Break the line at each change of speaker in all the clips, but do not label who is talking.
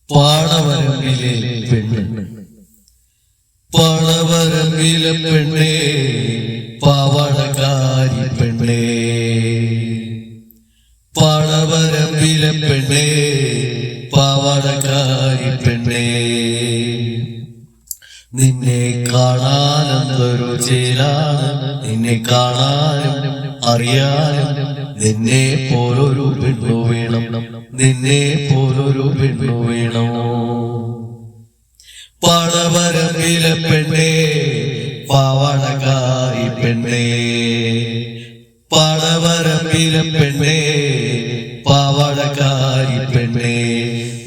പാടവരമ്പിലെ പെണ്ണ്. പാടവരമ്പിലെ പെണ്ണേ, പാവാടക്കാരി പെണ്ണേ. പാടവരമ്പിലെ പെണ്ണേ, പാവാടക്കാരി പെണ്ണേ. നിന്നെ കാണാനെന്തൊരു ചേലാണ്, നിന്നെ കാണാനും അറിയാനും നിന്നെ പോലൊരു പെണ്ണു വേണം, നിന്നെ പോലൊരു പെണ്ണു വേണം. പാടവരമ്പിലെ പെണ്ണേ, പാവാടക്കാരി പെണ്ണേ. പാടവരമ്പിലെ പെണ്ണേ, പാവാടക്കാരി പെണ്ണേ.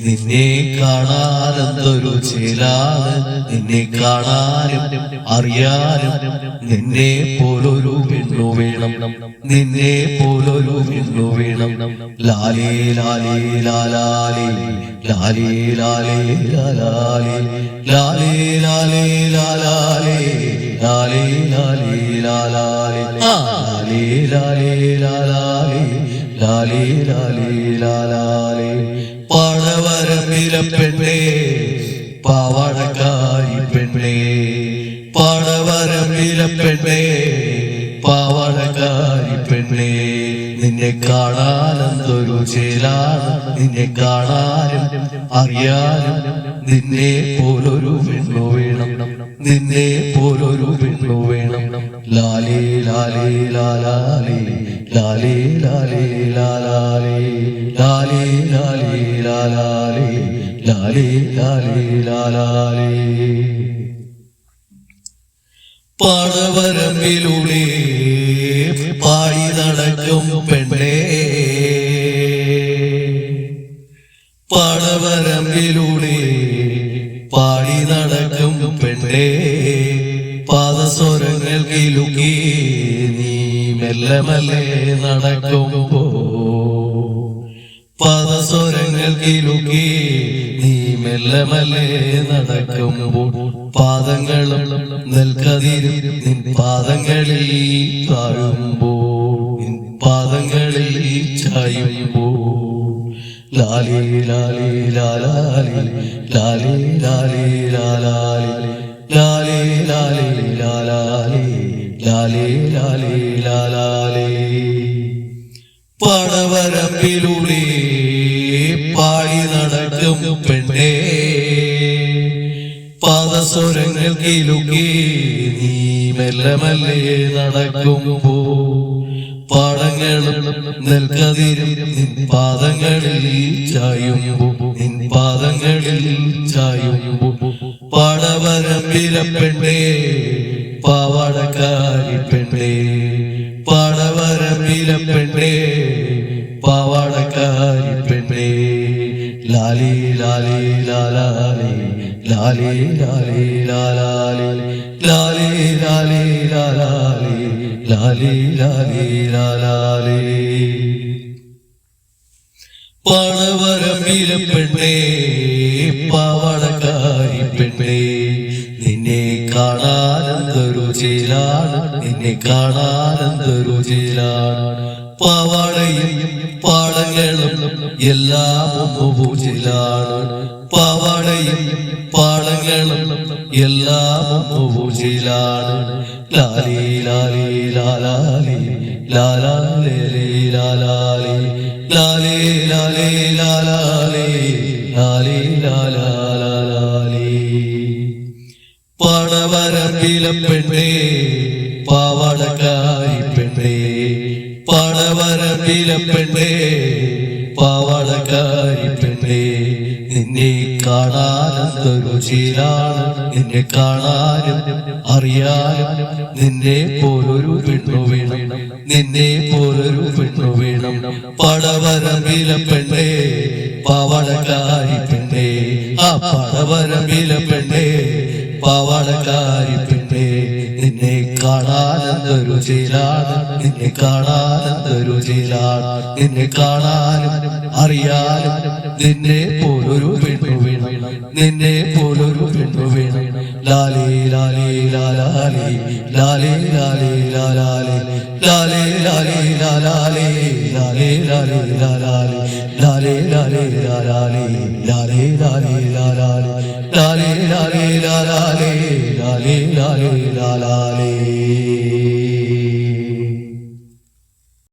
നിന്നെ കാണാനെന്തൊരു ചേലാണ്, നിന്നെ കാണാനും അറിയാനും നിന്നെ പോലൊരു പെണ്ണു വേണം, നിന്നെ പോലൊരു പെണ്ണു വേണം. ലാലേ ലാലേ ലാലാലേ, ലാലേ ലാലേ ലാലാലേ, ലാലേ ലാലേ ലാലാലേ, ലാലേ ലാലേ ലാലാലേ, ലാലേ ലാലേ ലാലാലേ, ലാലേ ലാലേ ലാലാലേ. പാടവരമ്പിലെ പെണ്ണേ, പാവാടക്കാരി പെണ്ണേ. പാടവരമ്പിലെ പെണ്ണേ, പാവാടക്കാരി പെണ്ണേ. നിന്നെ കാണാനെന്തൊരു ചേലാണ്, നിന്നെ കാണാനും അറിയാനും നിന്നെ പോലൊരു പെണ്ണു വേണം, നിന്നെ പോലൊരു പെണ്ണു വേണം. ലാലേ ലാലേ ലാലാലേ, ലാലേ ലാലേ ലാലാലേ, ലാലേ ലാലേ ലാലാലേ, ലാലേ ലാലേ ലാലാലേ. പാടവരമ്പിലൂടെ പാടി നടക്കും പെണ്ണേ, പാടവരമ്പിലൂടെ പാടി നടക്കും പെണ്ണേ. പാദസ്വരങ്ങൾ കിലുക്കി നീ മെല്ലെ മെല്ലെ നടക്കുമ്പോ, പാദസ്വരങ്ങൾ കിലുക്കി നീ മെല്ലെ മെല്ലെ നടക്കുമ്പോൾ, പാദങ്ങളും നെൽക്കതിരും നിൻ പാദങ്ങളിൽ താഴുമ്പോൾ, നിൻ പാദങ്ങളിൽ ചായുമ്പോൾ. ലാലേ ലാലേ ലാലാലേ, ലാലേ ലാലേ ലാലാലേ, ലാലേ ലാലേ ലാലാലേ, ലാലേ ലാലേ ലാലാലേ. പാടവരമ്പിലൂടെ പാടി നടക്കും പെണ്ണേ, പാദസ്വരങ്ങൾ കിലുക്കി നീ മെല്ലെ മെല്ലെ നടക്കുമ്പോ, പാടങ്ങളും നെൽക്കതിരും നിൻ പാദങ്ങളിൽ ചായുമ്പോ, നിൻ പാദങ്ങളിൽ ചായുമ്പോ. പാടവരമ്പിലെ പെണ്ണേ, പാവാടക്കാരി പെണ്ണേ. പാടവരമ്പിലെ പെണ്ണേ, പാവാടക്കാരി പെണ്ണേ. ലാലേ ലാലേ ലാലാലേ, ലാലേ ലാലേ ലാലാലേ, ലാലേ ലാലേ ലാലാലേ, ലാലേ ലാലേ ലാലാലേ. പാടവരമ്പിലെ പെണ്ണേ, പാവാടക്കാരി പെണ്ണേ. നിന്നെ കാണാനെന്തൊരു ചേലാണ്, നിന്നെ കാണാനെന്തൊരു ചേലാണ്. പാവാടയും പാടങ്ങളും എല്ലാം ഒന്നുപൂജിലാണ്. പാവാടയും പാടങ്ങളും എല്ലാം ഒന്നുപൂജിലാണ്. ലാലേ ലാലേ ലാലാലേ, ലാലാലേ ലാലാലേ, ലാലേ ലാലേ ലാലാലേ, ലാലേ ലാലാലേ. പാടവരമ്പിലെ പെണ്ണേ, പാവാടക്കാരി പെണ്ണേ. പാടവരമ്പിലെ പെണ്ണേ, പാവാടക്കാരി പെണ്ണേ. നിന്നെ കാണാനെന്തൊരു ചേലാണ്, നിന്നെ കാണാനും അറിയാനും നിന്നെ പോലൊരു പെണ്ണു വേണം, നിന്നെ പോലൊരു പെണ്ണു വേണം. പാടവരമ്പിലെ പെണ്ണേ, പാവാടക്കാരി പെണ്ണേ. ആ പാടവരമ്പിലെ പെണ്ണേ, പാവാടക്കാരി പെണ്ണേ. നിന്നെ കാണാനെന്തൊരു ചേലാണ്, നിന്നെ കാണാനെന്തൊരു ചേലാണ്, നിന്നെ കാണാനും അറിയാനും നിന്നെ പോലൊരു പെണ്ണു വേണം, നിന്നെ പോലൊരു പെണ്ണു വേണം. ലാലേ ലാലേ ലാലാലേ, ലാലേ ലാലേ ലാലാലേ, ലാലേ ലാലേ ലാലാലേ, ലാലേ ലാലേ ലാലാലേ, ലാലേ ലാലേ ലാലാലേ, ലാലേ ലാലേ ലാലേ ലാലേ ലാലേ ലാലേ ലാലേ ലാലേ